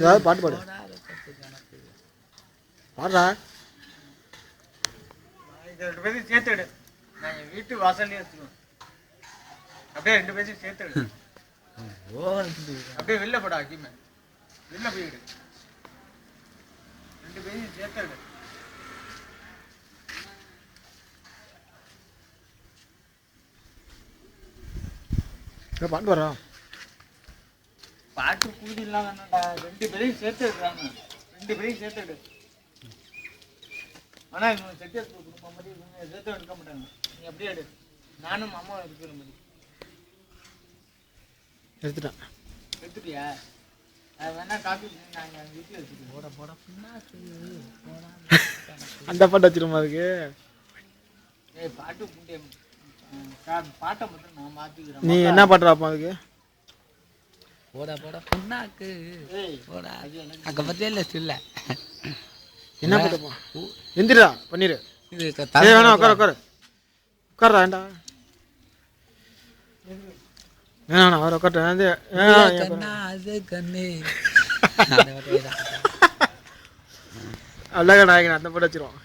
ஏதாவது பாட்டு பாடு பாடுறா. ரெண்டு பேரும் சேர்த்துடு. நான் என் வீட்டு வாசல்லே வச்சுருவேன். அப்படியே ரெண்டு பேரும் சேர்த்துடு. அப்படியே வெளில போடா அக்கிமே. வெளில போயிடு. ரெண்டு பேரும் சேர்த்துடு. பாட்டு வர்றா. பாட்டு கூடி இல்லாம என்னடா, ரெண்டு பேரையும் சேர்த்து விடுறாங்க. ரெண்டு பேரையும் சேர்த்து விடு. ஆனா இவங்க செட்டியார் குடும்பம் மாதிரி இவங்க சேர்த்து எடுக்க மாட்டாங்க. நீ அப்படியே எடு. நானும் அம்மாவும் எடுக்கிற மாதிரி எடுத்துட்டேன். எடுத்துட்டியா? அது வேணா காப்பி நாங்கள் எங்கள் வீட்டில் வச்சுருக்கோம். போட போட அந்த பாட்டு வச்சிருமா அதுக்கு? ஏய் பாட்டு பூண்டே பாட்டை மட்டும் நான் மாற்றிக்கிறேன். நீ என்ன பாட்டுறா அப்போ அதுக்கு? போட போட புண்ணாக்கு போடா அங்கே பற்றியே இல்லை இல்லை. என்ன பாட்டுப்பா? எந்திரா பண்ணிடு. இது வேணா உட்கார உட்கார உட்காரா ஏண்டா வேணா அவர் உட்காட்டேன். அது கண்ணு அழகா நாயகன் அந்த பாட்டு வச்சிருவோம்.